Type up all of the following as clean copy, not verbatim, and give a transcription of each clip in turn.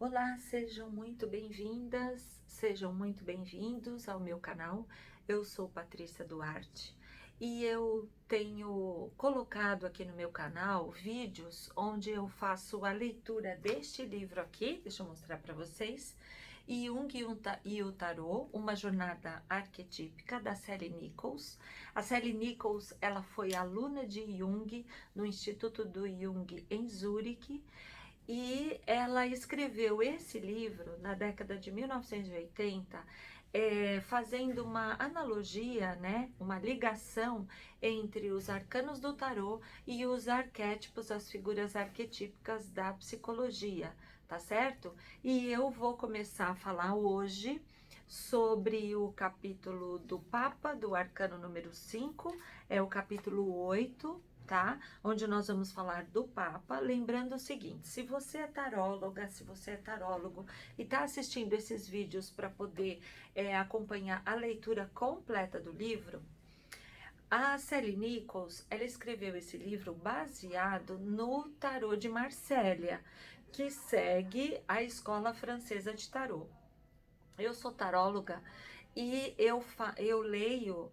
Olá, sejam muito bem-vindas, sejam muito bem-vindos ao meu canal. Eu sou Patrícia Duarte e eu tenho colocado aqui no meu canal vídeos onde eu faço a leitura deste livro aqui, deixa eu mostrar para vocês, Jung e o Tarô, uma jornada arquetípica da Sally Nichols. A Sally Nichols, ela foi aluna de Jung no Instituto do Jung em Zurique, e ela escreveu esse livro na década de 1980, fazendo uma analogia, né, uma ligação entre os arcanos do tarô e os arquétipos, as figuras arquetípicas da psicologia, tá certo? E eu vou começar a falar hoje sobre o capítulo do Papa, do arcano número 5, é o capítulo 8, tá? Onde nós vamos falar do Papa, lembrando o seguinte: se você é taróloga, se você é tarólogo e está assistindo esses vídeos para poder acompanhar a leitura completa do livro, a Sally Nichols, ela escreveu esse livro baseado no tarô de Marsella, que segue a escola francesa de tarô. Eu sou taróloga e eu leio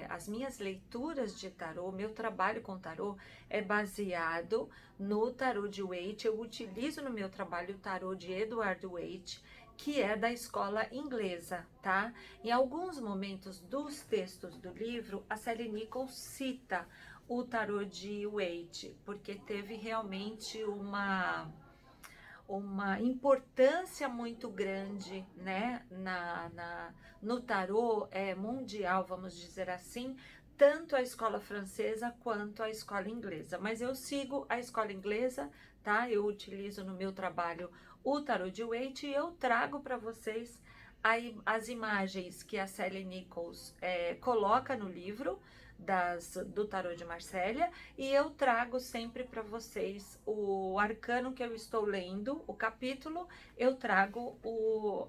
as minhas leituras de tarô, meu trabalho com tarô é baseado no tarô de Waite. Eu utilizo no meu trabalho o tarô de Edward Waite, que é da escola inglesa, tá? Em alguns momentos dos textos do livro, a Sally Nichols cita o tarô de Waite, porque teve realmente uma importância muito grande, né, no tarô mundial, vamos dizer assim, tanto a escola francesa quanto a escola inglesa. Mas eu sigo a escola inglesa, tá? Eu utilizo no meu trabalho o tarô de Waite e eu trago para vocês as imagens que a Sally Nichols coloca no livro do tarô de Marsella, e eu trago sempre para vocês o arcano que eu estou lendo, o capítulo, eu trago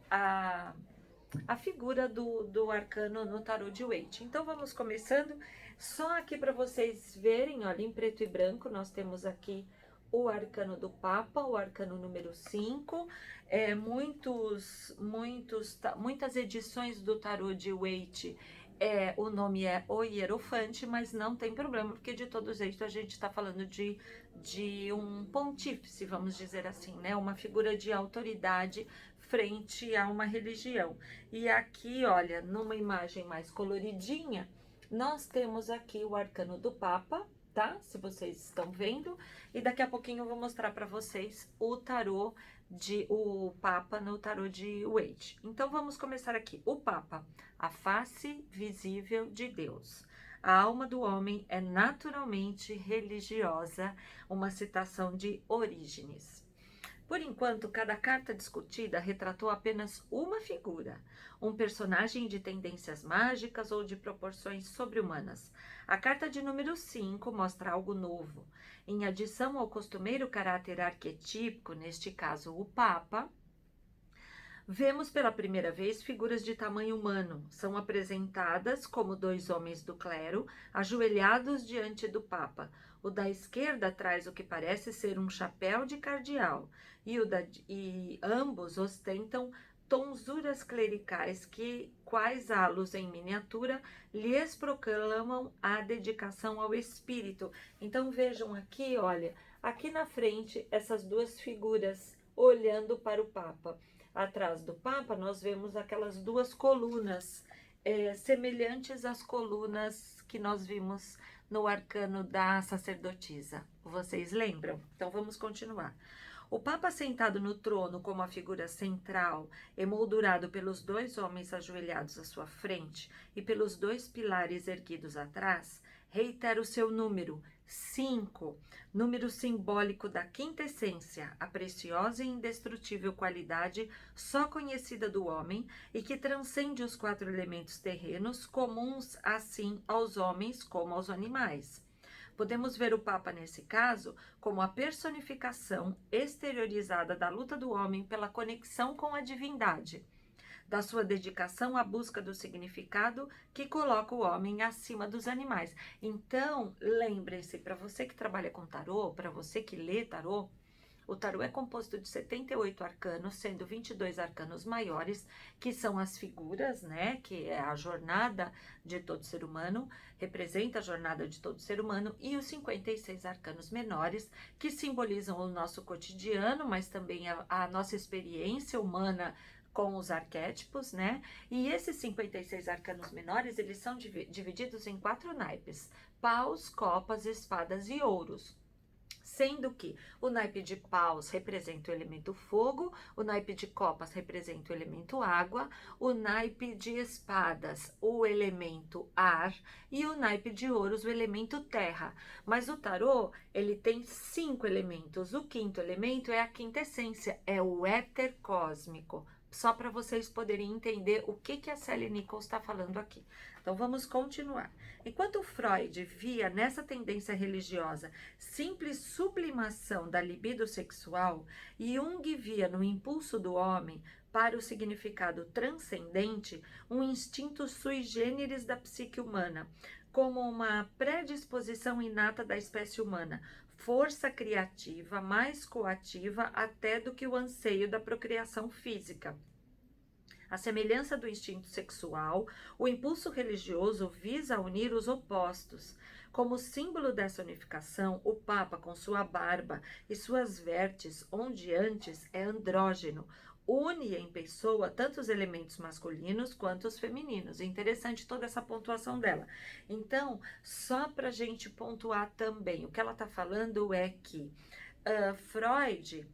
a figura do arcano no tarô de Waite. Então vamos começando, só aqui para vocês verem, olha, em preto e branco, nós temos aqui o arcano do Papa, o arcano número 5, muitas edições do tarô de Waite, o nome é o Hierofante, mas não tem problema, porque de todo jeito a gente está falando de um pontífice, vamos dizer assim, né? Uma figura de autoridade frente a uma religião. E aqui, olha, numa imagem mais coloridinha, nós temos aqui o arcano do Papa, tá? Se vocês estão vendo. E daqui a pouquinho eu vou mostrar para vocês o Papa no tarô de Waite. Então vamos começar aqui. O Papa, a face visível de Deus. A alma do homem é naturalmente religiosa, uma citação de Orígenes. Por enquanto, cada carta discutida retratou apenas uma figura, um personagem de tendências mágicas ou de proporções sobre-humanas. A carta de número 5 mostra algo novo. Em adição ao costumeiro caráter arquetípico, neste caso o Papa, vemos pela primeira vez figuras de tamanho humano. São apresentadas como dois homens do clero, ajoelhados diante do Papa. O da esquerda traz o que parece ser um chapéu de cardeal, e ambos ostentam tonsuras clericais que, quais halos em miniatura, lhes proclamam a dedicação ao espírito. Então vejam aqui, olha, aqui na frente, essas duas figuras olhando para o Papa. Atrás do Papa, nós vemos aquelas duas colunas, semelhantes às colunas que nós vimos no arcano da sacerdotisa. Vocês lembram? Então vamos continuar. O Papa sentado no trono como a figura central, emoldurado pelos dois homens ajoelhados à sua frente e pelos dois pilares erguidos atrás, reitera o seu número, 5, número simbólico da quinta essência, a preciosa e indestrutível qualidade só conhecida do homem e que transcende os 4 elementos terrenos, comuns assim aos homens como aos animais. Podemos ver o Papa, nesse caso, como a personificação exteriorizada da luta do homem pela conexão com a divindade, da sua dedicação à busca do significado que coloca o homem acima dos animais. Então, lembre-se, para você que trabalha com tarô, para você que lê tarô, O tarô é composto de 78 arcanos, sendo 22 arcanos maiores, que são as figuras, né, que é a jornada de todo ser humano, representa a jornada de todo ser humano, e os 56 arcanos menores, que simbolizam o nosso cotidiano, mas também a nossa experiência humana com os arquétipos, né? E esses 56 arcanos menores, eles são divididos em 4 naipes: paus, copas, espadas e ouros. Sendo que o naipe de paus representa o elemento fogo, o naipe de copas representa o elemento água, o naipe de espadas o elemento ar e o naipe de ouros o elemento terra. Mas o tarô, ele tem 5 elementos. O quinto elemento é a quinta essência, é o éter cósmico. Só para vocês poderem entender o que a Sally Nichols está falando aqui. Então vamos continuar. Enquanto Freud via nessa tendência religiosa simples sublimação da libido sexual, Jung via no impulso do homem para o significado transcendente um instinto sui generis da psique humana, como uma predisposição inata da espécie humana, força criativa mais coativa até do que o anseio da procriação física. A semelhança do instinto sexual, o impulso religioso visa unir os opostos. Como símbolo dessa unificação, o Papa, com sua barba e suas vestes ondeantes, é andrógeno, une em pessoa tanto os elementos masculinos quanto os femininos. Interessante toda essa pontuação dela. Então, só para a gente pontuar também, o que ela está falando é que Freud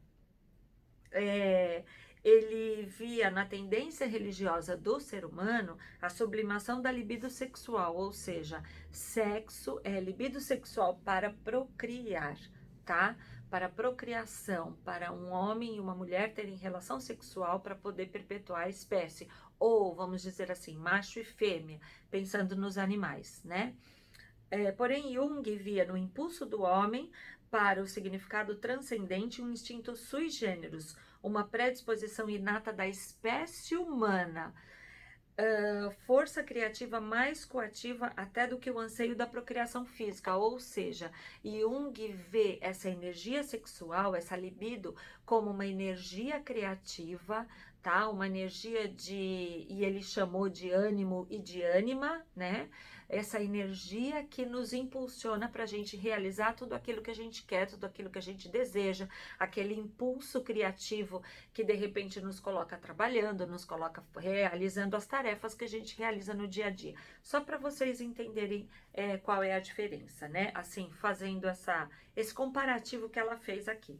ele via na tendência religiosa do ser humano a sublimação da libido sexual, ou seja, sexo é libido sexual para procriar, tá? Para procriação, para um homem e uma mulher terem relação sexual para poder perpetuar a espécie, ou vamos dizer assim, macho e fêmea, pensando nos animais, né? Porém, Jung via no impulso do homem para o significado transcendente um instinto sui generis, uma predisposição inata da espécie humana, força criativa mais coativa até do que o anseio da procriação física, ou seja, Jung vê essa energia sexual, essa libido, como uma energia criativa, tá? Uma energia e ele chamou de ânimo e de ânima, né? Essa energia que nos impulsiona para a gente realizar tudo aquilo que a gente quer, tudo aquilo que a gente deseja, aquele impulso criativo que de repente nos coloca trabalhando, nos coloca realizando as tarefas que a gente realiza no dia a dia. Só para vocês entenderem qual é a diferença, né? Assim, fazendo esse comparativo que ela fez aqui.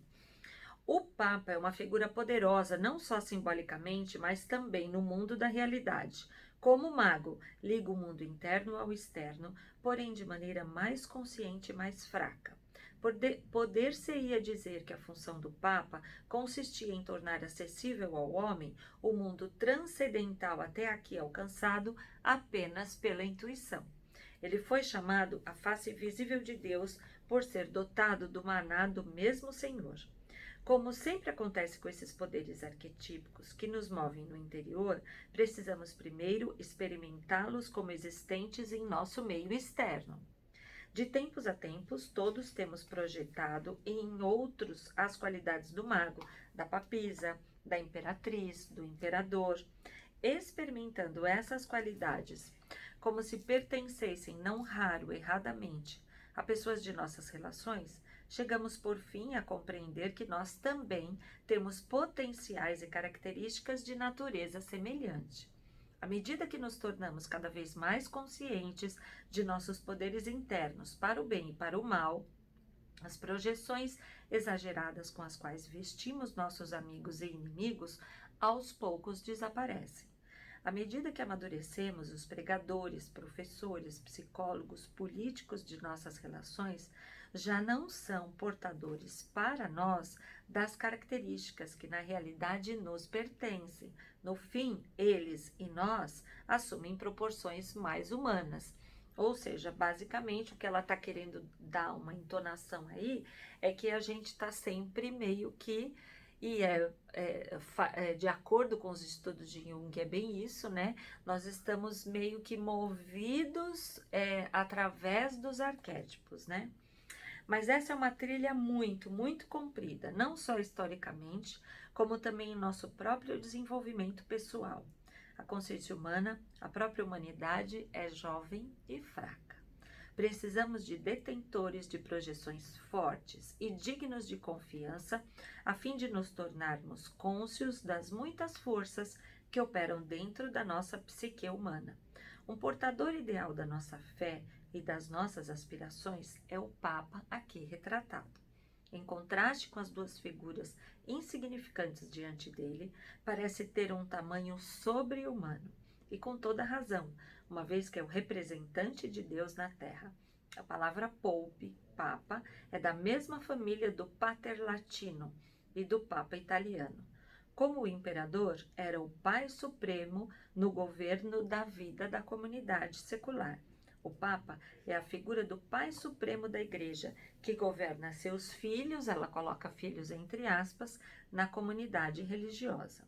O Papa é uma figura poderosa, não só simbolicamente, mas também no mundo da realidade. Como mago, liga o mundo interno ao externo, porém de maneira mais consciente e mais fraca. Poder-se-ia dizer que a função do Papa consistia em tornar acessível ao homem o mundo transcendental até aqui alcançado apenas pela intuição. Ele foi chamado a face visível de Deus por ser dotado do maná do mesmo Senhor. Como sempre acontece com esses poderes arquetípicos que nos movem no interior, precisamos primeiro experimentá-los como existentes em nosso meio externo. De tempos a tempos, todos temos projetado em outros as qualidades do mago, da papisa, da imperatriz, do imperador, experimentando essas qualidades como se pertencessem, não raro, erradamente, a pessoas de nossas relações, chegamos por fim a compreender que nós também temos potenciais e características de natureza semelhante. À medida que nos tornamos cada vez mais conscientes de nossos poderes internos para o bem e para o mal, as projeções exageradas com as quais vestimos nossos amigos e inimigos, aos poucos desaparecem. À medida que amadurecemos, os pregadores, professores, psicólogos, políticos de nossas relações já não são portadores para nós das características que na realidade nos pertencem. No fim, eles e nós assumem proporções mais humanas. Ou seja, basicamente o que ela está querendo dar uma entonação aí é que a gente está sempre meio que de acordo com os estudos de Jung, é bem isso, né? Nós estamos meio que movidos através dos arquétipos, né? Mas essa é uma trilha muito comprida, não só historicamente, como também em nosso próprio desenvolvimento pessoal. A consciência humana, a própria humanidade é jovem e fraca. Precisamos de detentores de projeções fortes e dignos de confiança, a fim de nos tornarmos cônscios das muitas forças que operam dentro da nossa psique humana. Um portador ideal da nossa fé e das nossas aspirações é o Papa aqui retratado. Em contraste com as duas figuras insignificantes diante dele, parece ter um tamanho sobre-humano, e com toda razão, uma vez que é o representante de Deus na Terra. A palavra Pope, Papa, é da mesma família do Pater Latino e do Papa italiano. Como o imperador era o pai supremo no governo da vida da comunidade secular. O Papa é a figura do pai supremo da Igreja, que governa seus filhos, ela coloca filhos entre aspas, na comunidade religiosa.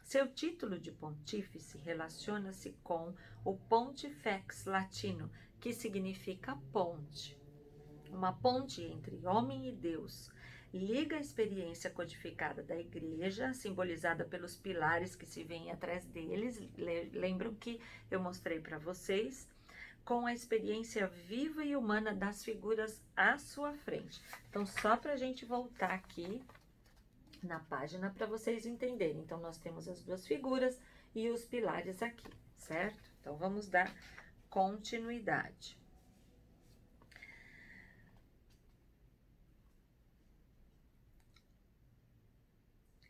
Seu título de pontífice relaciona-se com o Pontifex latino, que significa ponte. Uma ponte entre homem e Deus. Liga a experiência codificada da Igreja, simbolizada pelos pilares que se veem atrás deles. Lembram que eu mostrei para vocês? Com a experiência viva e humana das figuras à sua frente. Então, só para a gente voltar aqui na página para vocês entenderem. Então, nós temos as duas figuras e os pilares aqui, certo? Então, vamos dar continuidade.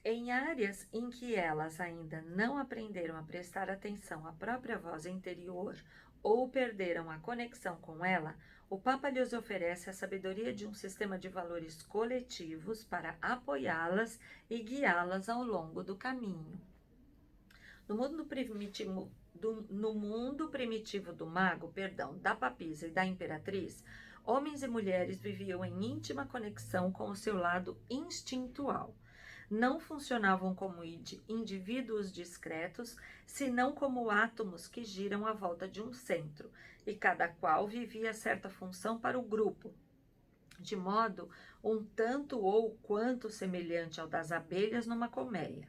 Em áreas em que elas ainda não aprenderam a prestar atenção à própria voz interior ou perderam a conexão com ela, o Papa lhes oferece a sabedoria de um sistema de valores coletivos para apoiá-las e guiá-las ao longo do caminho. No mundo primitivo do mago, da papisa e da imperatriz, homens e mulheres viviam em íntima conexão com o seu lado instintual. Não funcionavam como indivíduos discretos, senão como átomos que giram à volta de um centro, e cada qual vivia certa função para o grupo, de modo um tanto ou quanto semelhante ao das abelhas numa colmeia.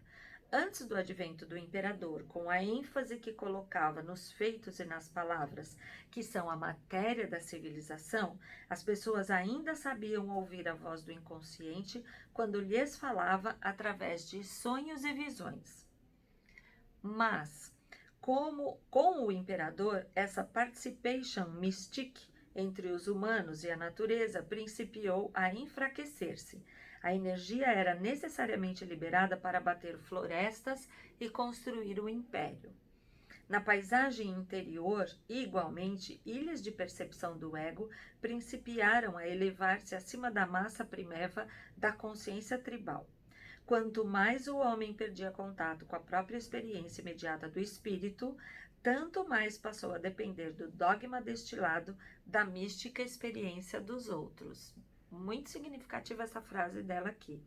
Antes do advento do imperador, com a ênfase que colocava nos feitos e nas palavras, que são a matéria da civilização, as pessoas ainda sabiam ouvir a voz do inconsciente quando lhes falava através de sonhos e visões. Mas, com o imperador, essa participation mystique entre os humanos e a natureza principiou a enfraquecer-se. A energia era necessariamente liberada para abater florestas e construir o império. Na paisagem interior, igualmente, ilhas de percepção do ego principiaram a elevar-se acima da massa primeva da consciência tribal. Quanto mais o homem perdia contato com a própria experiência imediata do espírito, tanto mais passou a depender do dogma destilado da mística experiência dos outros. Muito significativa essa frase dela aqui.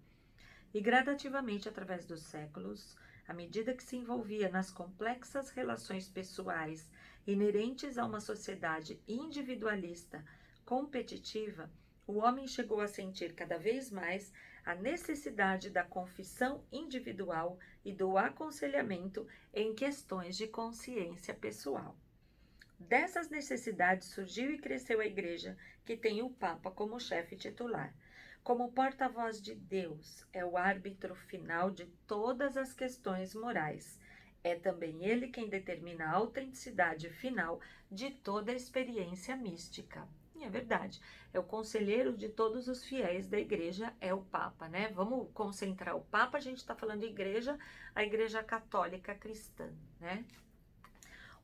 E gradativamente, através dos séculos, à medida que se envolvia nas complexas relações pessoais inerentes a uma sociedade individualista, competitiva, o homem chegou a sentir cada vez mais a necessidade da confissão individual e do aconselhamento em questões de consciência pessoal. Dessas necessidades surgiu e cresceu a Igreja, que tem o Papa como chefe titular. Como porta-voz de Deus, é o árbitro final de todas as questões morais. É também ele quem determina a autenticidade final de toda a experiência mística. E é verdade, é o conselheiro de todos os fiéis da Igreja, é o Papa, né? Vamos concentrar o Papa, a gente está falando Igreja, a Igreja Católica Cristã, né?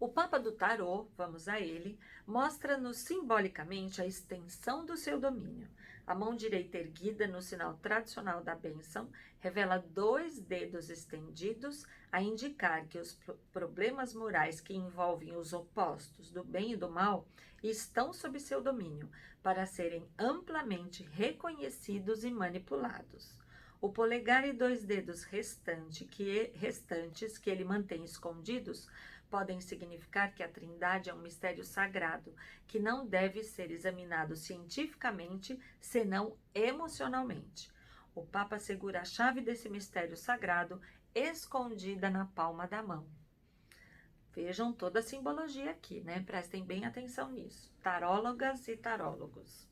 O Papa do Tarô, vamos a ele, mostra-nos simbolicamente a extensão do seu domínio. A mão direita erguida no sinal tradicional da bênção revela 2 dedos estendidos a indicar que os problemas morais que envolvem os opostos do bem e do mal estão sob seu domínio para serem amplamente reconhecidos e manipulados. O polegar e 2 dedos restantes que ele mantém escondidos podem significar que a Trindade é um mistério sagrado, que não deve ser examinado cientificamente, senão emocionalmente. O Papa segura a chave desse mistério sagrado escondida na palma da mão. Vejam toda a simbologia aqui, né? Prestem bem atenção nisso. Tarólogas e tarólogos.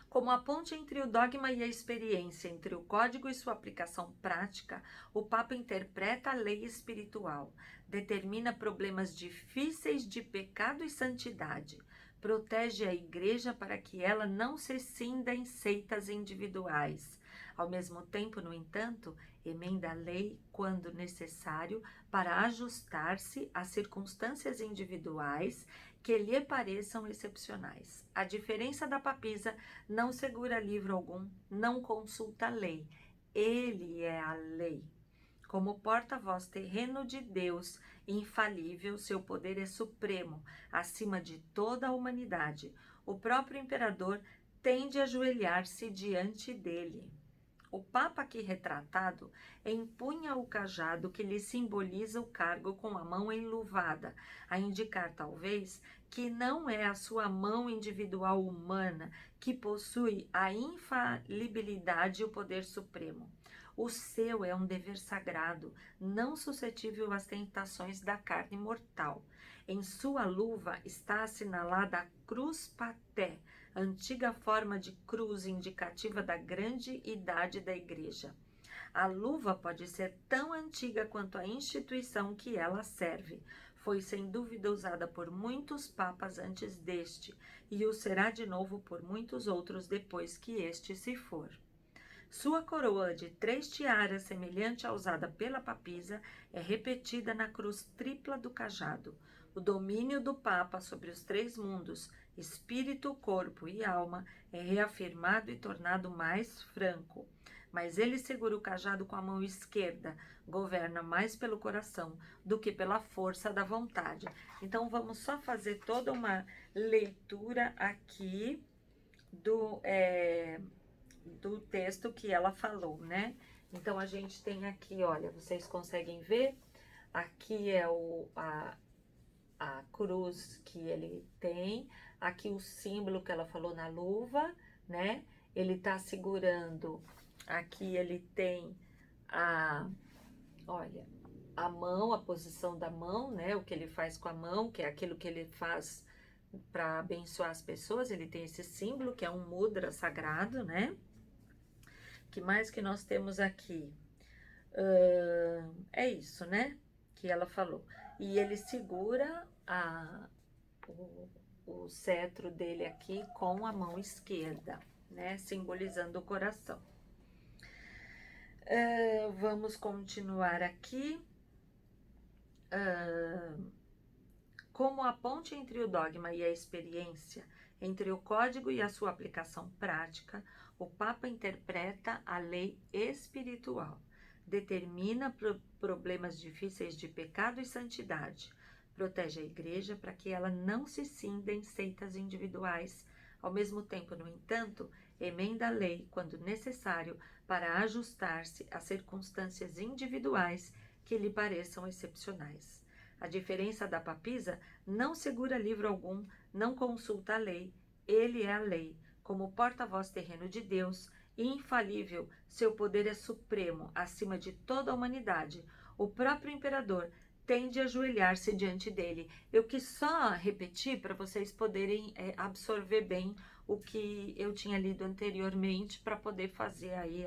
Como a ponte entre o dogma e a experiência, entre o código e sua aplicação prática, o Papa interpreta a lei espiritual, determina problemas difíceis de pecado e santidade, protege a Igreja para que ela não se cinda em seitas individuais. Ao mesmo tempo, no entanto, emenda a lei quando necessário para ajustar-se às circunstâncias individuais que lhe pareçam excepcionais. A diferença da papisa: não segura livro algum, não consulta a lei. Ele é a lei. Como porta-voz terreno de Deus, infalível, seu poder é supremo, acima de toda a humanidade. O próprio imperador tem de ajoelhar-se diante dele. O Papa aqui retratado empunha o cajado que lhe simboliza o cargo com a mão enluvada, a indicar talvez que não é a sua mão individual humana que possui a infalibilidade e o poder supremo. O seu é um dever sagrado, não suscetível às tentações da carne mortal. Em sua luva está assinalada a cruz paté, antiga forma de cruz indicativa da grande idade da Igreja. A luva pode ser tão antiga quanto a instituição que ela serve. Foi sem dúvida usada por muitos papas antes deste, e o será de novo por muitos outros depois que este se for. Sua coroa de 3 tiaras, semelhante à usada pela papisa, é repetida na cruz tripla do cajado. O domínio do Papa sobre os 3 mundos, espírito, corpo e alma, é reafirmado e tornado mais franco. Mas ele segura o cajado com a mão esquerda, governa mais pelo coração do que pela força da vontade. Então, vamos só fazer toda uma leitura aqui do texto que ela falou, né? Então, a gente tem aqui, olha, vocês conseguem ver? Aqui é a cruz que ele tem, aqui o símbolo que ela falou na luva, né? Ele tá segurando, aqui ele tem olha, a mão, a posição da mão, né? O que ele faz com a mão, que é aquilo que ele faz para abençoar as pessoas. Ele tem esse símbolo que é um mudra sagrado, né? Que mais que nós temos aqui? É isso, né? Que ela falou. E ele segura o cetro dele aqui com a mão esquerda, né? Simbolizando o coração. Vamos continuar aqui. Como a ponte entre o dogma e a experiência, entre o código e a sua aplicação prática, o Papa interpreta a lei espiritual, determina problemas difíceis de pecado e santidade, protege a Igreja para que ela não se cinda em seitas individuais. Ao mesmo tempo, no entanto, emenda a lei quando necessário para ajustar-se às circunstâncias individuais que lhe pareçam excepcionais. A diferença da papisa: não segura livro algum, não consulta a lei, ele é a lei. Como porta-voz terreno de Deus, infalível, seu poder é supremo, acima de toda a humanidade. O próprio imperador tem de ajoelhar-se diante dele. Eu quis só repetir para vocês poderem absorver bem o que eu tinha lido anteriormente, para poder fazer aí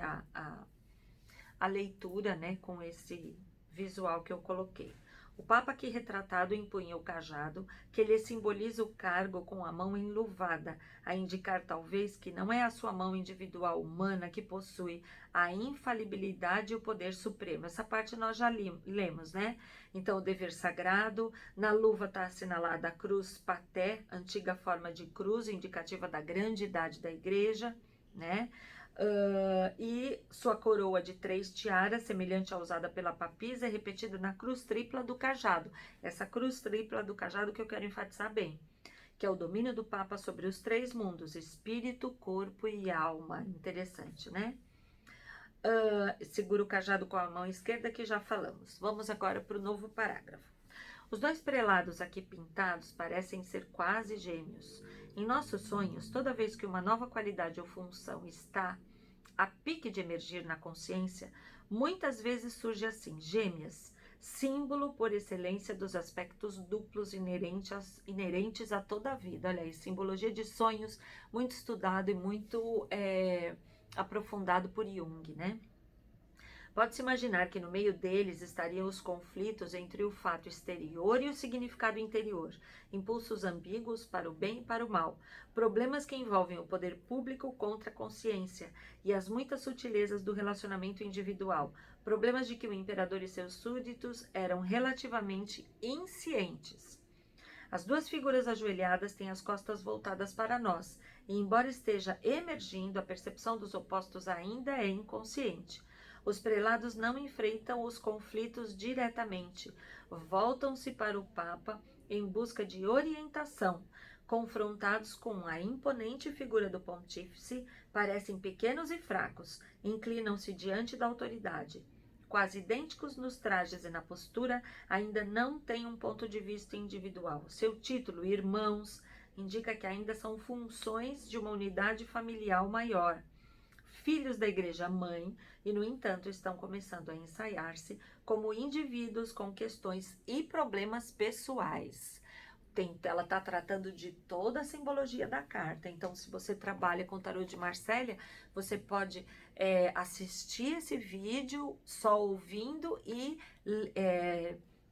a leitura, né, com esse visual que eu coloquei. O Papa aqui retratado empunha o cajado, que lhe simboliza o cargo com a mão enluvada, a indicar talvez que não é a sua mão individual humana que possui a infalibilidade e o poder supremo. Essa parte nós já lemos, né? Então, o dever sagrado, na luva está assinalada a cruz paté, antiga forma de cruz, indicativa da grande idade da Igreja, né? E sua coroa de 3 tiaras, semelhante à usada pela papisa, é repetida na cruz tripla do cajado. Essa cruz tripla do cajado que eu quero enfatizar bem, que é o domínio do Papa sobre os 3 mundos, espírito, corpo e alma. Interessante, né? Segura o cajado com a mão esquerda, que já falamos. Vamos agora para o novo parágrafo. Os dois prelados aqui pintados parecem ser quase gêmeos. Em nossos sonhos, toda vez que uma nova qualidade ou função está a pique de emergir na consciência, muitas vezes surge assim, gêmeas, símbolo por excelência dos aspectos duplos inerentes a toda a vida. Olha aí, simbologia de sonhos, muito estudado e muito aprofundado por Jung, né? Pode-se imaginar que no meio deles estariam os conflitos entre o fato exterior e o significado interior, impulsos ambíguos para o bem e para o mal, problemas que envolvem o poder público contra a consciência e as muitas sutilezas do relacionamento individual, problemas de que o imperador e seus súditos eram relativamente inscientes. As duas figuras ajoelhadas têm as costas voltadas para nós, e embora esteja emergindo, a percepção dos opostos ainda é inconsciente. Os prelados não enfrentam os conflitos diretamente, voltam-se para o Papa em busca de orientação. Confrontados com a imponente figura do pontífice, parecem pequenos e fracos, inclinam-se diante da autoridade. Quase idênticos nos trajes e na postura, ainda não têm um ponto de vista individual. Seu título, irmãos, indica que ainda são funções de uma unidade familiar maior. Filhos da Igreja Mãe, e no entanto estão começando a ensaiar-se como indivíduos com questões e problemas pessoais. Ela está tratando de toda a simbologia da carta. Então, se você trabalha com tarô de Marselha, você pode assistir esse vídeo só ouvindo e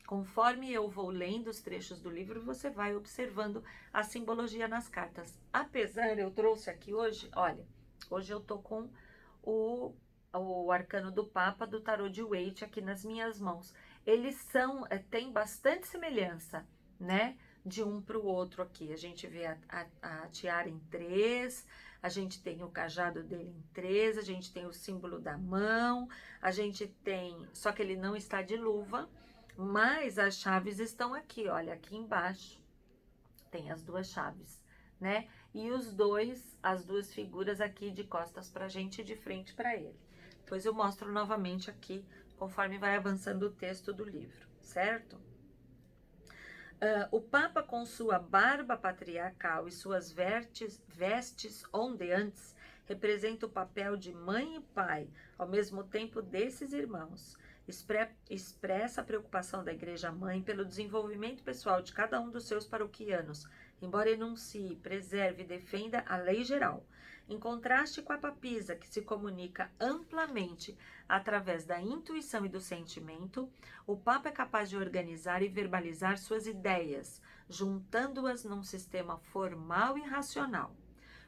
conforme eu vou lendo os trechos do livro, você vai observando a simbologia nas cartas. Apesar, eu trouxe aqui hoje, olha, hoje eu tô com o arcano do Papa do tarô de Waite aqui nas minhas mãos. Eles têm bastante semelhança, né? De um para o outro aqui. A gente vê a tiara em 3, a gente tem o cajado dele em 3, a gente tem o símbolo da mão, a gente tem, só que ele não está de luva, mas as chaves estão aqui, olha, aqui embaixo tem as duas chaves, né? E as duas figuras aqui de costas pra gente e de frente para ele. Depois eu mostro novamente aqui, conforme vai avançando o texto do livro, certo? O Papa, com sua barba patriarcal e suas vestes ondeantes, representa o papel de mãe e pai, ao mesmo tempo desses irmãos. Expressa a preocupação da Igreja Mãe pelo desenvolvimento pessoal de cada um dos seus paroquianos, embora enuncie, preserve e defenda a lei geral. Em contraste com a papisa, que se comunica amplamente através da intuição e do sentimento, o Papa é capaz de organizar e verbalizar suas ideias, juntando-as num sistema formal e racional.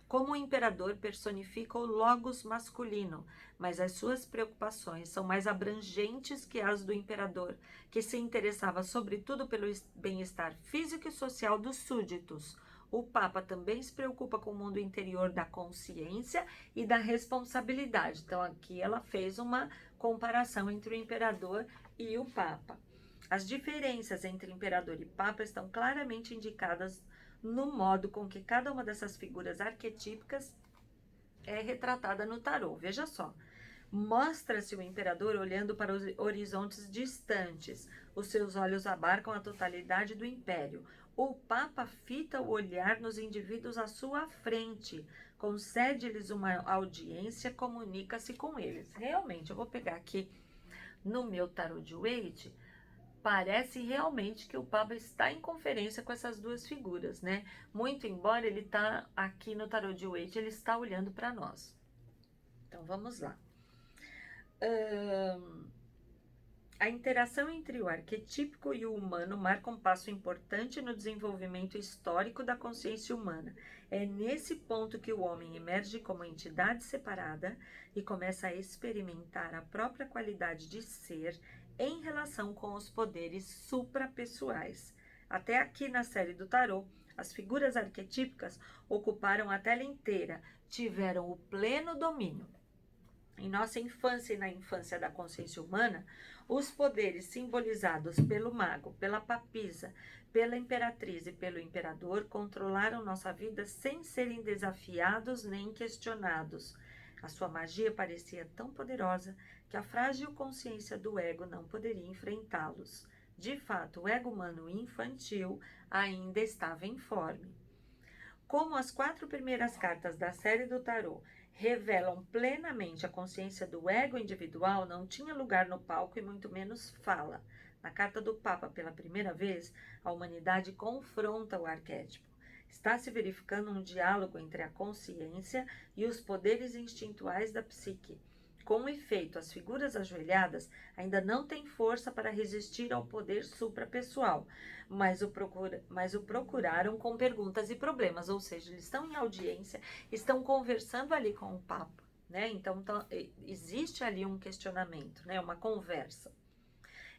Como o imperador personifica o logos masculino, mas as suas preocupações são mais abrangentes que as do imperador, que se interessava sobretudo pelo bem-estar físico e social dos súditos. O Papa também se preocupa com o mundo interior da consciência e da responsabilidade. Então, aqui ela fez uma comparação entre o imperador e o Papa. As diferenças entre imperador e Papa estão claramente indicadas no modo com que cada uma dessas figuras arquetípicas é retratada no tarô. Veja só, mostra-se o imperador olhando para os horizontes distantes. Os seus olhos abarcam a totalidade do império. O Papa fita o olhar nos indivíduos à sua frente, concede-lhes uma audiência, comunica-se com eles. Realmente, eu vou pegar aqui no meu tarô de Waite, parece realmente que o Papa está em conferência com essas duas figuras, né? Muito embora ele está aqui no tarô de Waite, ele está olhando para nós. Então, vamos lá. A interação entre o arquetípico e o humano marca um passo importante no desenvolvimento histórico da consciência humana. É nesse ponto que o homem emerge como entidade separada e começa a experimentar a própria qualidade de ser em relação com os poderes suprapessoais. Até aqui na série do tarô, as figuras arquetípicas ocuparam a tela inteira, tiveram o pleno domínio. Em nossa infância e na infância da consciência humana, os poderes simbolizados pelo mago, pela papisa, pela imperatriz e pelo imperador controlaram nossa vida sem serem desafiados nem questionados. A sua magia parecia tão poderosa que a frágil consciência do ego não poderia enfrentá-los. De fato, o ego humano infantil ainda estava informe. Como as 4 primeiras cartas da série do tarô revelam plenamente a consciência do ego individual, não tinha lugar no palco e muito menos fala. Na carta do Papa, pela primeira vez, a humanidade confronta o arquétipo. Está se verificando um diálogo entre a consciência e os poderes instintuais da psique. Com efeito, as figuras ajoelhadas ainda não têm força para resistir ao poder suprapessoal, mas o procuraram com perguntas e problemas, ou seja, eles estão em audiência, estão conversando ali com o Papa, né? Então, existe ali um questionamento, né? Uma conversa.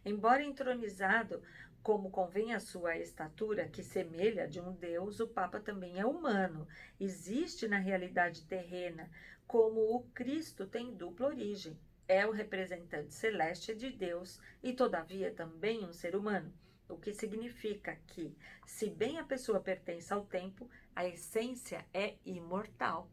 Embora entronizado, como convém à sua estatura, que semelha de um deus, o Papa também é humano. Existe na realidade terrena, como o Cristo tem dupla origem. É o representante celeste de Deus e, todavia, também um ser humano. O que significa que, se bem a pessoa pertence ao tempo, a essência é imortal.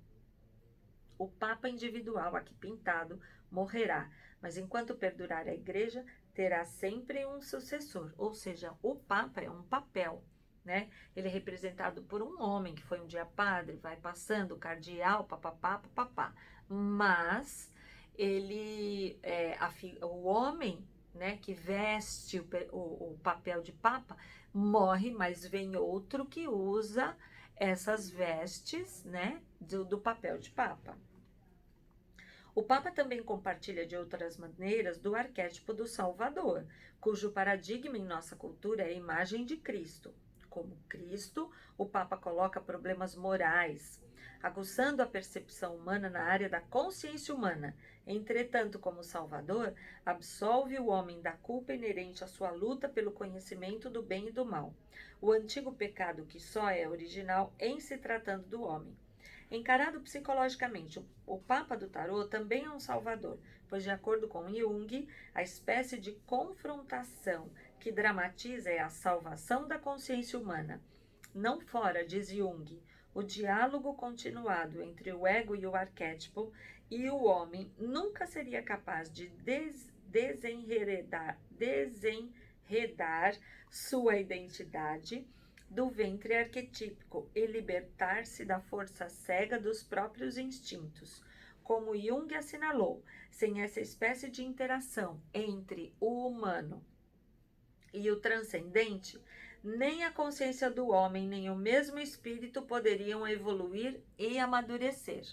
O Papa individual, aqui pintado, morrerá, mas enquanto perdurar a Igreja, terá sempre um sucessor, ou seja, o Papa é um papel, né? Ele é representado por um homem que foi um dia padre, vai passando, cardeal, papapá, papapá, mas ele, o homem, né, que veste o papel de Papa, morre, mas vem outro que usa essas vestes, né, do papel de Papa. O Papa também compartilha de outras maneiras do arquétipo do Salvador, cujo paradigma em nossa cultura é a imagem de Cristo. Como Cristo, o Papa coloca problemas morais, aguçando a percepção humana na área da consciência humana. Entretanto, como Salvador, absolve o homem da culpa inerente à sua luta pelo conhecimento do bem e do mal, o antigo pecado que só é original em se tratando do homem. Encarado psicologicamente, o Papa do Tarô também é um salvador, pois, de acordo com Jung, a espécie de confrontação que dramatiza é a salvação da consciência humana. Não fora, diz Jung, o diálogo continuado entre o ego e o arquétipo, e o homem nunca seria capaz de desenredar sua identidade do ventre arquetípico e libertar-se da força cega dos próprios instintos. Como Jung assinalou, sem essa espécie de interação entre o humano e o transcendente, nem a consciência do homem, nem o mesmo espírito poderiam evoluir e amadurecer.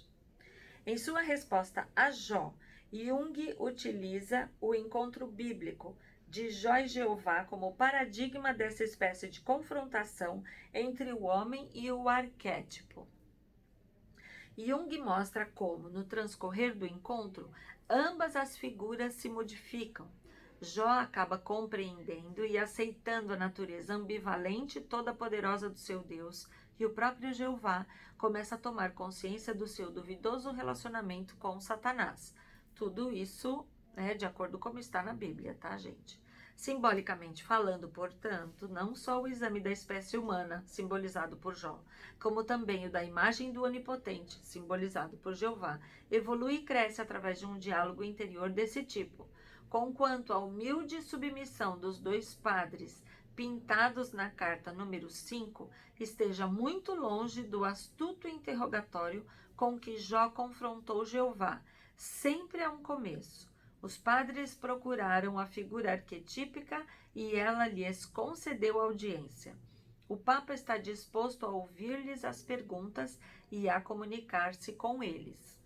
Em sua resposta a Jó, Jung utiliza o encontro bíblico de Jó e Jeová como paradigma dessa espécie de confrontação entre o homem e o arquétipo. Jung mostra como, no transcorrer do encontro, ambas as figuras se modificam. Jó acaba compreendendo e aceitando a natureza ambivalente e toda-poderosa do seu Deus, e o próprio Jeová começa a tomar consciência do seu duvidoso relacionamento com Satanás. Tudo isso de acordo com como está na Bíblia, tá, gente? Simbolicamente falando, portanto, não só o exame da espécie humana, simbolizado por Jó, como também o da imagem do Onipotente, simbolizado por Jeová, evolui e cresce através de um diálogo interior desse tipo. Conquanto a humilde submissão dos dois padres, pintados na carta número 5, esteja muito longe do astuto interrogatório com que Jó confrontou Jeová, sempre há um começo. Os padres procuraram a figura arquetípica e ela lhes concedeu audiência. O Papa está disposto a ouvir-lhes as perguntas e a comunicar-se com eles.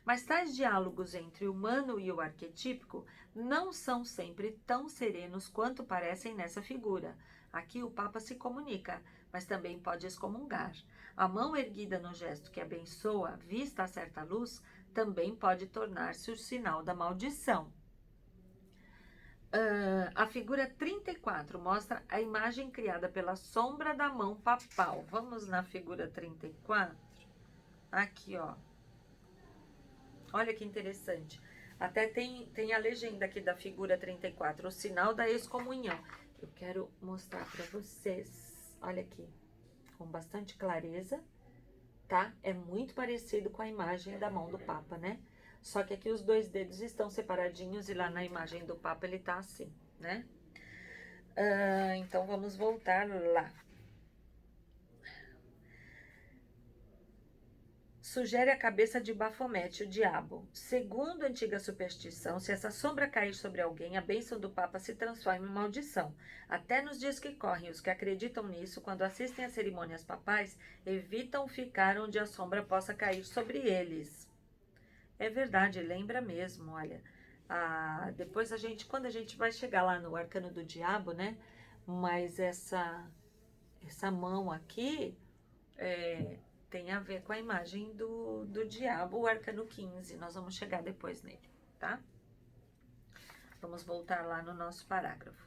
Mas tais diálogos entre o humano e o arquetípico não são sempre tão serenos quanto parecem nessa figura. Aqui o Papa se comunica, mas também pode excomungar. A mão erguida no gesto que abençoa, vista a certa luz, também pode tornar-se o sinal da maldição. A figura 34 mostra a imagem criada pela sombra da mão papal. Vamos na figura 34. Aqui, ó. Olha que interessante. Até tem a legenda aqui da figura 34, o sinal da excomunhão. Eu quero mostrar para vocês. Olha aqui, com bastante clareza. Tá? É muito parecido com a imagem da mão do Papa, né? Só que aqui os dois dedos estão separadinhos e lá na imagem do Papa ele tá assim, né? Então vamos voltar lá. Sugere a cabeça de Bafomete, o diabo. Segundo a antiga superstição, se essa sombra cair sobre alguém, a bênção do Papa se transforma em maldição. Até nos dias que correm, os que acreditam nisso, quando assistem às cerimônias papais, evitam ficar onde a sombra possa cair sobre eles. É verdade, lembra mesmo, olha. Depois quando a gente vai chegar lá no arcano do diabo, né? Mas essa mão aqui tem a ver com a imagem do diabo, o arcano 15. Nós vamos chegar depois nele, tá? Vamos voltar lá no nosso parágrafo.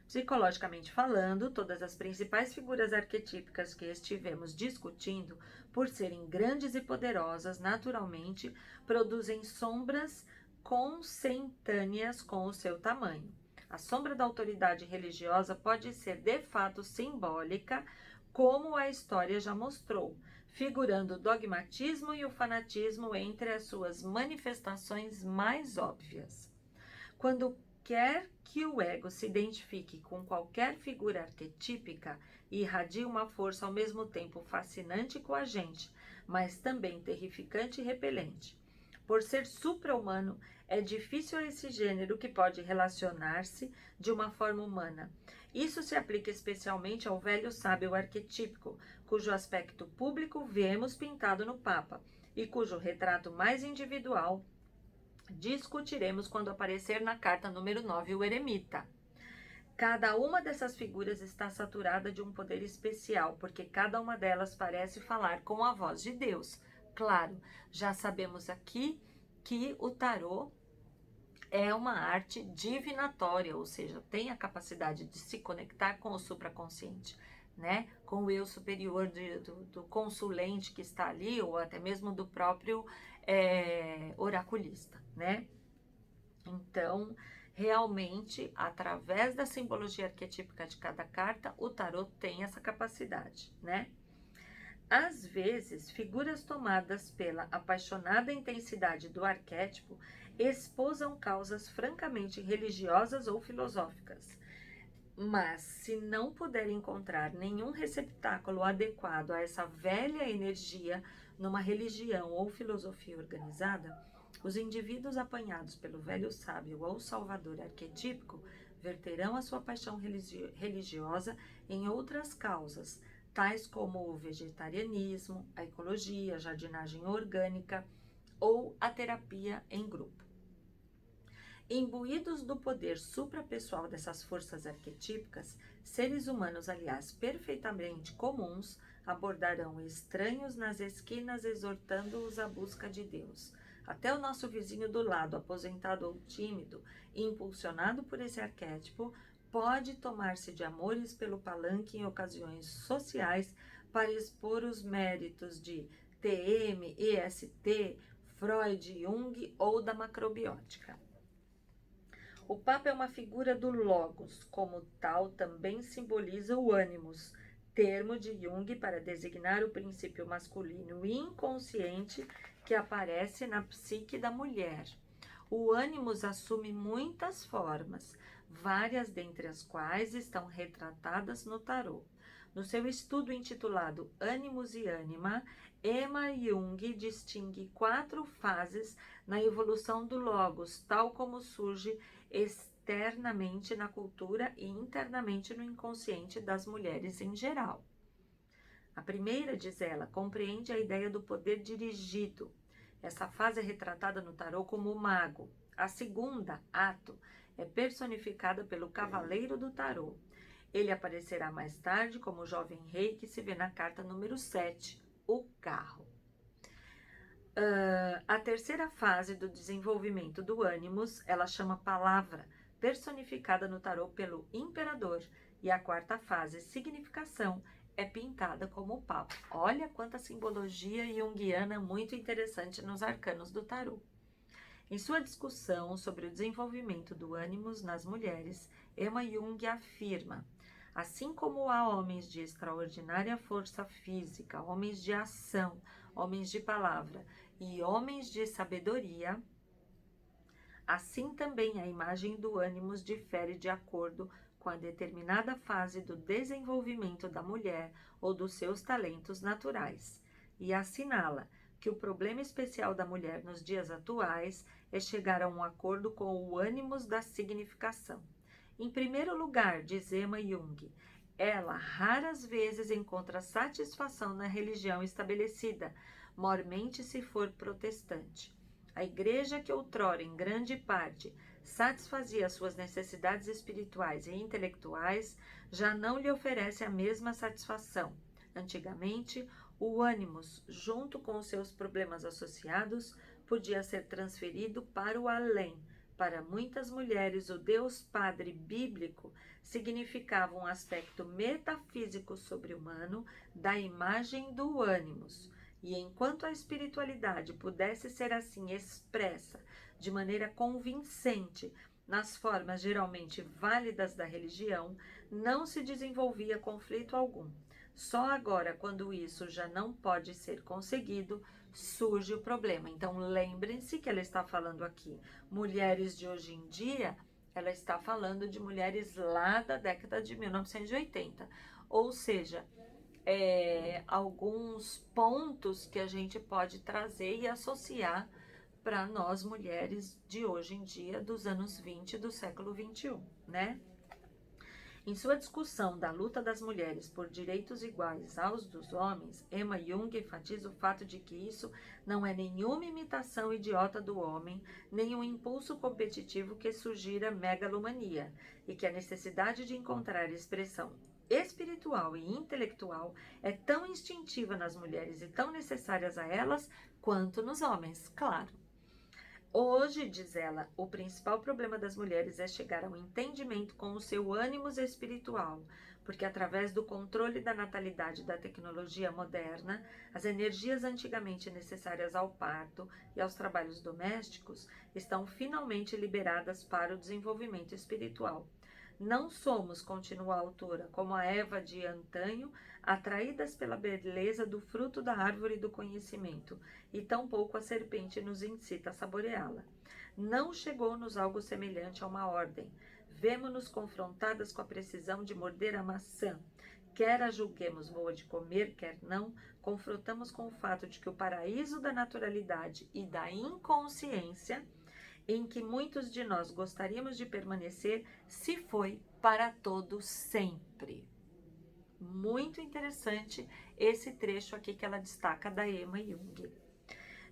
Psicologicamente falando, todas as principais figuras arquetípicas que estivemos discutindo, por serem grandes e poderosas, naturalmente, produzem sombras consentâneas com o seu tamanho. A sombra da autoridade religiosa pode ser de fato simbólica, como a história já mostrou, figurando o dogmatismo e o fanatismo entre as suas manifestações mais óbvias. Quando quer que o ego se identifique com qualquer figura arquetípica e irradie uma força ao mesmo tempo fascinante e coagente, mas também terrificante e repelente. Por ser supra-humano, é difícil a esse gênero que pode relacionar-se de uma forma humana. Isso se aplica especialmente ao velho sábio arquetípico, cujo aspecto público vemos pintado no Papa, e cujo retrato mais individual discutiremos quando aparecer na carta número 9, o eremita. Cada uma dessas figuras está saturada de um poder especial, porque cada uma delas parece falar com a voz de Deus. Claro, já sabemos aqui que o tarô é uma arte divinatória, ou seja, tem a capacidade de se conectar com o supraconsciente, né? Com o eu superior do consulente que está ali, ou até mesmo do próprio oraculista, né? Então, realmente, através da simbologia arquetípica de cada carta, o tarô tem essa capacidade, né? Às vezes, figuras tomadas pela apaixonada intensidade do arquétipo esposam causas francamente religiosas ou filosóficas. Mas, se não puder encontrar nenhum receptáculo adequado a essa velha energia numa religião ou filosofia organizada, os indivíduos apanhados pelo velho sábio ou salvador arquetípico verterão a sua paixão religiosa em outras causas, tais como o vegetarianismo, a ecologia, a jardinagem orgânica ou a terapia em grupo. Imbuídos do poder suprapessoal dessas forças arquetípicas, seres humanos, aliás, perfeitamente comuns, abordarão estranhos nas esquinas, exortando-os à busca de Deus. Até o nosso vizinho do lado, aposentado ou tímido, impulsionado por esse arquétipo, pode tomar-se de amores pelo palanque em ocasiões sociais para expor os méritos de TM, EST, Freud, Jung ou da macrobiótica. O Papa é uma figura do Logos, como tal também simboliza o ânimos, termo de Jung para designar o princípio masculino inconsciente que aparece na psique da mulher. O ânimos assume muitas formas, várias dentre as quais estão retratadas no tarô. No seu estudo intitulado Ânimos e Ânima, Emma Jung distingue 4 fases na evolução do Logos, tal como surge externamente na cultura e internamente no inconsciente das mulheres em geral. A primeira, diz ela, compreende a ideia do poder dirigido. Essa fase é retratada no tarô como o mago. A segunda, Ato, é personificada pelo cavaleiro do tarô. Ele aparecerá mais tarde como o jovem rei que se vê na carta número 7, o carro. A terceira fase do desenvolvimento do ânimos, ela chama palavra, personificada no tarô pelo imperador. E a quarta fase, significação, é pintada como o Papa. Olha quanta simbologia junguiana muito interessante nos arcanos do tarô. Em sua discussão sobre o desenvolvimento do ânimos nas mulheres, Emma Jung afirma: assim como há homens de extraordinária força física, homens de ação, homens de palavra e homens de sabedoria, assim também a imagem do ânimos difere de acordo com a determinada fase do desenvolvimento da mulher ou dos seus talentos naturais, e assinala que o problema especial da mulher nos dias atuais é chegar a um acordo com o ânimos da significação. Em primeiro lugar, diz Emma Jung, ela raras vezes encontra satisfação na religião estabelecida, mormente se for protestante. A igreja que outrora, em grande parte, satisfazia suas necessidades espirituais e intelectuais, já não lhe oferece a mesma satisfação. Antigamente, o ânimos, junto com os seus problemas associados, podia ser transferido para o além. Para muitas mulheres, o Deus Padre bíblico significava um aspecto metafísico sobre-humano da imagem do ânimos. E enquanto a espiritualidade pudesse ser assim expressa de maneira convincente nas formas geralmente válidas da religião, não se desenvolvia conflito algum. Só agora, quando isso já não pode ser conseguido, surge o problema. Então, lembrem-se que ela está falando aqui, mulheres de hoje em dia, ela está falando de mulheres lá da década de 1980. Ou seja, alguns pontos que a gente pode trazer e associar para nós mulheres de hoje em dia, dos anos 20 do século 21, né? Em sua discussão da luta das mulheres por direitos iguais aos dos homens, Emma Jung enfatiza o fato de que isso não é nenhuma imitação idiota do homem, nem um impulso competitivo que sugira megalomania, e que a necessidade de encontrar expressão espiritual e intelectual é tão instintiva nas mulheres e tão necessárias a elas quanto nos homens, claro. Hoje, diz ela, o principal problema das mulheres é chegar ao entendimento com o seu ânimos espiritual, porque através do controle da natalidade da tecnologia moderna, as energias antigamente necessárias ao parto e aos trabalhos domésticos estão finalmente liberadas para o desenvolvimento espiritual. Não somos, continua a autora, como a Eva de antanho, atraídas pela beleza do fruto da árvore do conhecimento, e tampouco a serpente nos incita a saboreá-la. Não chegou-nos algo semelhante a uma ordem. Vemo-nos confrontadas com a precisão de morder a maçã. Quer a julguemos boa de comer, quer não, confrontamos com o fato de que o paraíso da naturalidade e da inconsciência, em que muitos de nós gostaríamos de permanecer, se foi para todo sempre. Muito interessante esse trecho aqui que ela destaca da Emma Jung.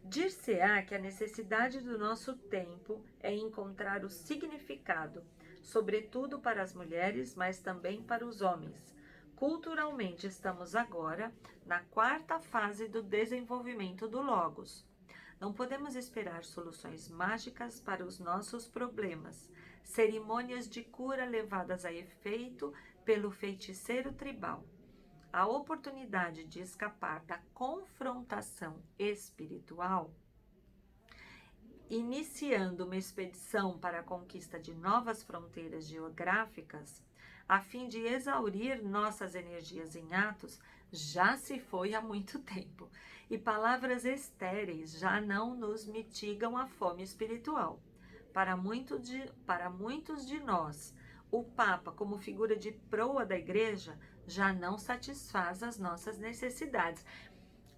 Dir-se-á que a necessidade do nosso tempo é encontrar o significado, sobretudo para as mulheres, mas também para os homens. Culturalmente, estamos agora na quarta fase do desenvolvimento do Logos. Não podemos esperar soluções mágicas para os nossos problemas, cerimônias de cura levadas a efeito pelo feiticeiro tribal. A oportunidade de escapar da confrontação espiritual, iniciando uma expedição para a conquista de novas fronteiras geográficas, a fim de exaurir nossas energias em atos, já se foi há muito tempo, e palavras estéreis já não nos mitigam a fome espiritual. Para muitos de nós, o Papa, como figura de proa da igreja, já não satisfaz as nossas necessidades.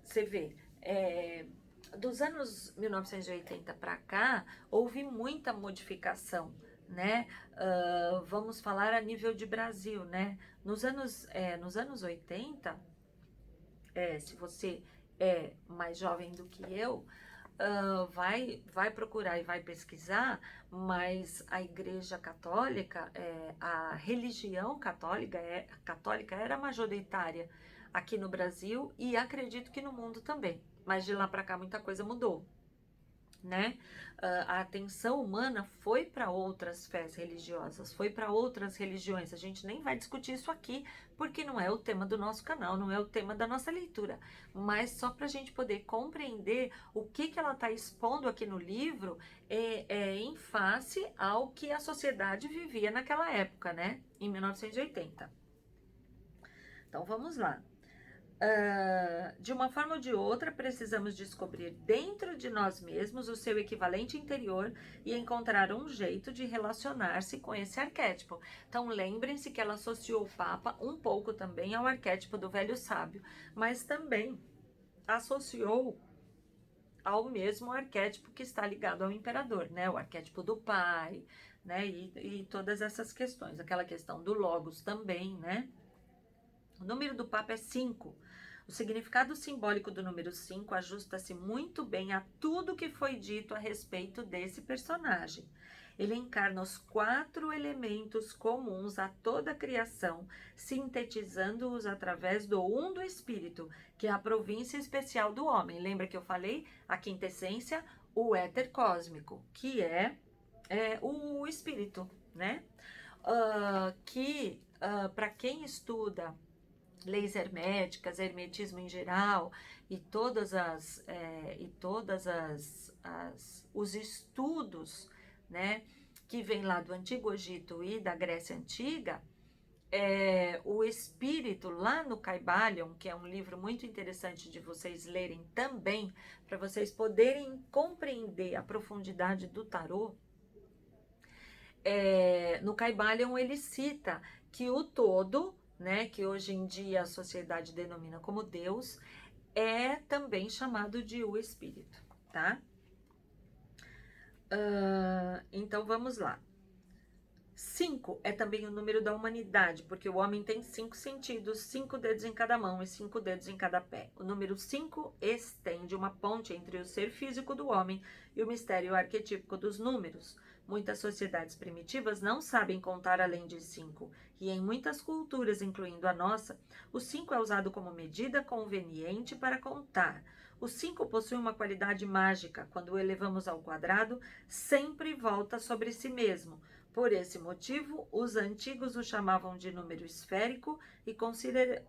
Você vê, dos anos 1980 para cá, houve muita modificação, né? Vamos falar a nível de Brasil, né? Nos anos 80, se você é mais jovem do que eu, vai procurar e vai pesquisar, mas a Igreja Católica, a religião católica era majoritária aqui no Brasil e acredito que no mundo também. Mas de lá para cá muita coisa mudou, né? A atenção humana foi para outras fés religiosas, foi para outras religiões. A gente nem vai discutir isso aqui, porque não é o tema do nosso canal, não é o tema da nossa leitura. Mas só para a gente poder compreender o que ela está expondo aqui no livro em face ao que a sociedade vivia naquela época, né? Em 1980. Então vamos lá. De uma forma ou de outra, precisamos descobrir dentro de nós mesmos o seu equivalente interior e encontrar um jeito de relacionar-se com esse arquétipo. Então, lembrem-se que ela associou o Papa um pouco também ao arquétipo do velho sábio, mas também associou ao mesmo arquétipo que está ligado ao imperador, né? O arquétipo do pai, né? E todas essas questões. Aquela questão do Logos também, né? O número do Papa é 5. O significado simbólico do número 5 ajusta-se muito bem a tudo que foi dito a respeito desse personagem. Ele encarna os 4 elementos comuns a toda a criação, sintetizando-os através do do Espírito, que é a província especial do homem. Lembra que eu falei? A quinta essência, o éter cósmico, que é o Espírito, né? Para quem estuda leis herméticas, hermetismo em geral e os estudos, né, que vem lá do Antigo Egito e da Grécia Antiga, o espírito lá no Kybalion, que é um livro muito interessante de vocês lerem também, para vocês poderem compreender a profundidade do tarô. No Kybalion ele cita que o todo, né, que hoje em dia a sociedade denomina como Deus, é também chamado de o Espírito, tá? Então vamos lá. 5 é também o número da humanidade, porque o homem tem 5 sentidos, 5 dedos em cada mão e 5 dedos em cada pé. O número 5 estende uma ponte entre o ser físico do homem e o mistério arquetípico dos números. Muitas sociedades primitivas não sabem contar além de 5, e em muitas culturas, incluindo a nossa, o 5 é usado como medida conveniente para contar. O 5 possui uma qualidade mágica. Quando o elevamos ao quadrado, sempre volta sobre si mesmo. Por esse motivo, os antigos o chamavam de número esférico e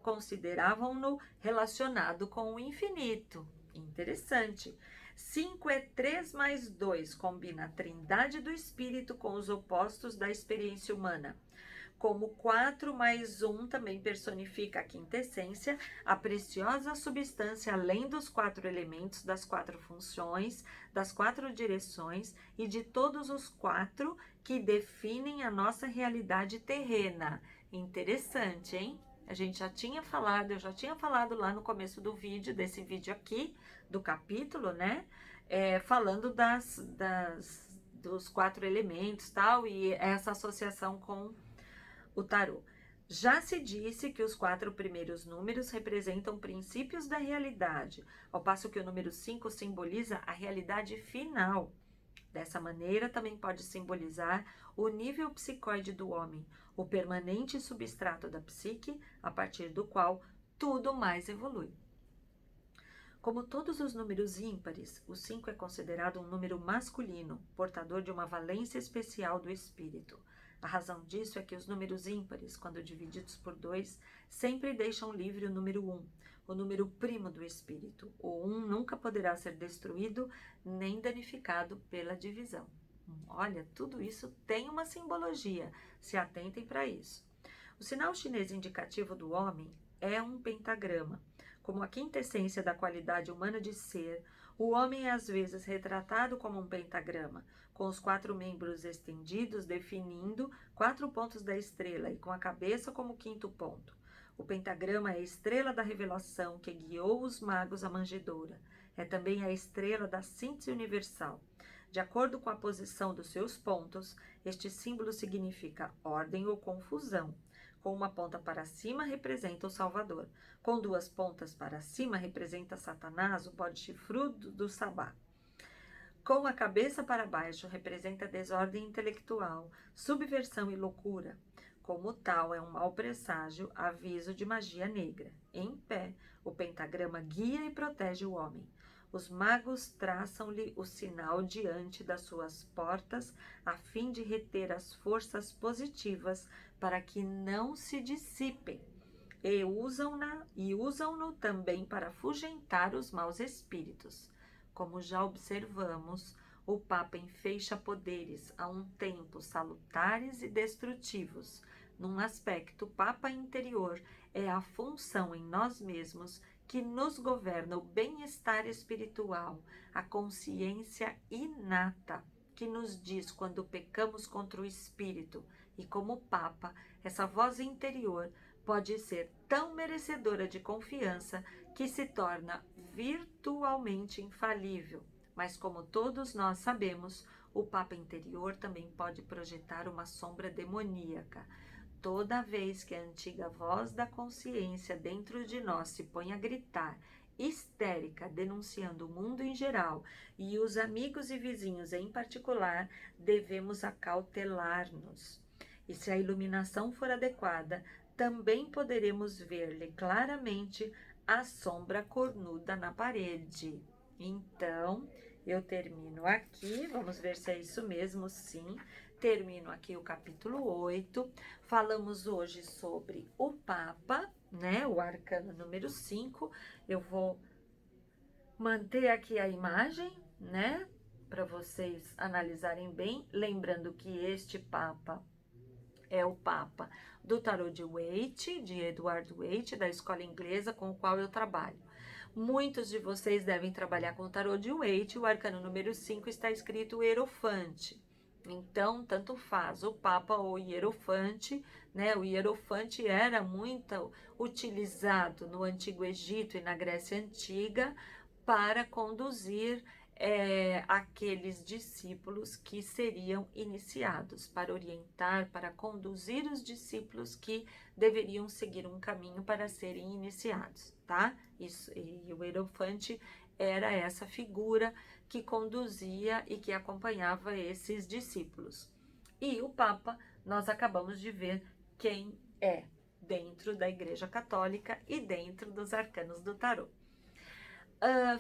consideravam-no relacionado com o infinito. Interessante. 5 é 3 mais 2, combina a trindade do espírito com os opostos da experiência humana. Como 4 mais 1 também personifica a quinta essência, a preciosa substância além dos 4 elementos, das 4 funções, das 4 direções e de todos os 4 que definem a nossa realidade terrena. Interessante, hein? A gente já tinha falado, eu já tinha falado lá no começo do vídeo, desse vídeo aqui, do capítulo, né? Falando dos 4 elementos, tal, e essa associação com o tarô. Já se disse que os 4 primeiros números representam princípios da realidade, ao passo que o número 5 simboliza a realidade final. Dessa maneira, também pode simbolizar o nível psicóide do homem, o permanente substrato da psique, a partir do qual tudo mais evolui. Como todos os números ímpares, o 5 é considerado um número masculino, portador de uma valência especial do espírito. A razão disso é que os números ímpares, quando divididos por 2, sempre deixam livre o número 1, o número primo do espírito. O 1 nunca poderá ser destruído nem danificado pela divisão. Olha, tudo isso tem uma simbologia, se atentem para isso. O sinal chinês indicativo do homem é um pentagrama. Como a quinta essência da qualidade humana de ser, o homem é às vezes retratado como um pentagrama, com os 4 membros estendidos definindo 4 pontos da estrela e com a cabeça como 5º ponto. O pentagrama é a estrela da revelação que guiou os magos à manjedoura. É também a estrela da síntese universal. De acordo com a posição dos seus pontos, este símbolo significa ordem ou confusão. Com uma ponta para cima, representa o Salvador. Com 2 pontas para cima, representa Satanás, o bode chifrudo do Sabá. Com a cabeça para baixo, representa desordem intelectual, subversão e loucura. Como tal, é um mau presságio, aviso de magia negra. Em pé, o pentagrama guia e protege o homem. Os magos traçam-lhe o sinal diante das suas portas, a fim de reter as forças positivas para que não se dissipem, e usam-no também para afugentar os maus espíritos. Como já observamos, o Papa enfeixa poderes a um tempo salutares e destrutivos, num aspecto, o Papa interior é a função em nós mesmos que nos governa o bem-estar espiritual, a consciência inata, que nos diz quando pecamos contra o Espírito, e como Papa, essa voz interior pode ser tão merecedora de confiança que se torna virtualmente infalível. Mas como todos nós sabemos, o Papa interior também pode projetar uma sombra demoníaca. Toda vez que a antiga voz da consciência dentro de nós se põe a gritar, histérica, denunciando o mundo em geral e os amigos e vizinhos em particular, devemos acautelar-nos. E se a iluminação for adequada, também poderemos ver-lhe claramente a sombra cornuda na parede. Então, eu termino aqui, vamos ver se é isso mesmo, sim. Termino aqui o capítulo 8. Falamos hoje sobre o Papa, né? O arcano número 5. Eu vou manter aqui a imagem, né? Para vocês analisarem bem. Lembrando que este Papa é o Papa do Tarot de Waite, de Edward Waite, da escola inglesa com o qual eu trabalho. Muitos de vocês devem trabalhar com o Tarot de Waite. O arcano número 5 está escrito Hierofante. Então, tanto faz o Papa ou o Hierofante, né? O Hierofante era muito utilizado no Antigo Egito e na Grécia Antiga para conduzir aqueles discípulos que seriam iniciados, para orientar, para conduzir os discípulos que deveriam seguir um caminho para serem iniciados, tá? Isso, e o Hierofante era essa figura que conduzia e que acompanhava esses discípulos. E o Papa, nós acabamos de ver quem é dentro da Igreja Católica e dentro dos arcanos do tarô.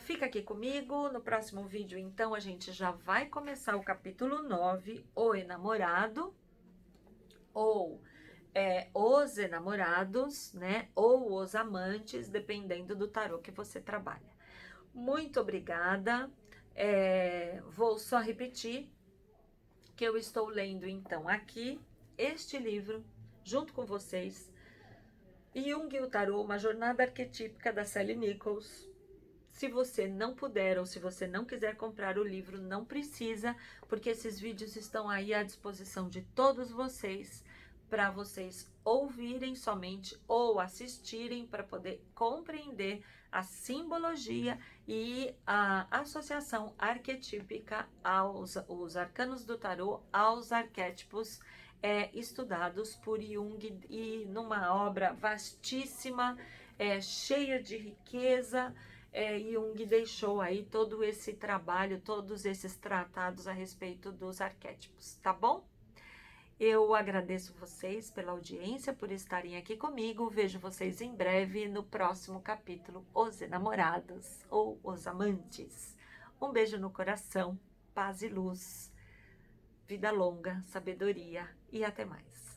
Fica aqui comigo, no próximo vídeo então a gente já vai começar o capítulo 9, o enamorado, ou os enamorados, né, ou os amantes, dependendo do tarô que você trabalha. Muito obrigada, vou só repetir que eu estou lendo então aqui este livro, junto com vocês, Jung e o Tarô, uma jornada arquetípica da Sally Nichols. Se você não puder ou se você não quiser comprar o livro, não precisa, porque esses vídeos estão aí à disposição de todos vocês, para vocês ouvirem somente ou assistirem para poder compreender a simbologia e a associação arquetípica aos arcanos do tarô, aos arquétipos estudados por Jung, e numa obra vastíssima, cheia de riqueza. Jung deixou aí todo esse trabalho, todos esses tratados a respeito dos arquétipos, tá bom? Eu agradeço vocês pela audiência, por estarem aqui comigo. Vejo vocês em breve no próximo capítulo, Os Enamorados ou Os Amantes. Um beijo no coração, paz e luz, vida longa, sabedoria e até mais.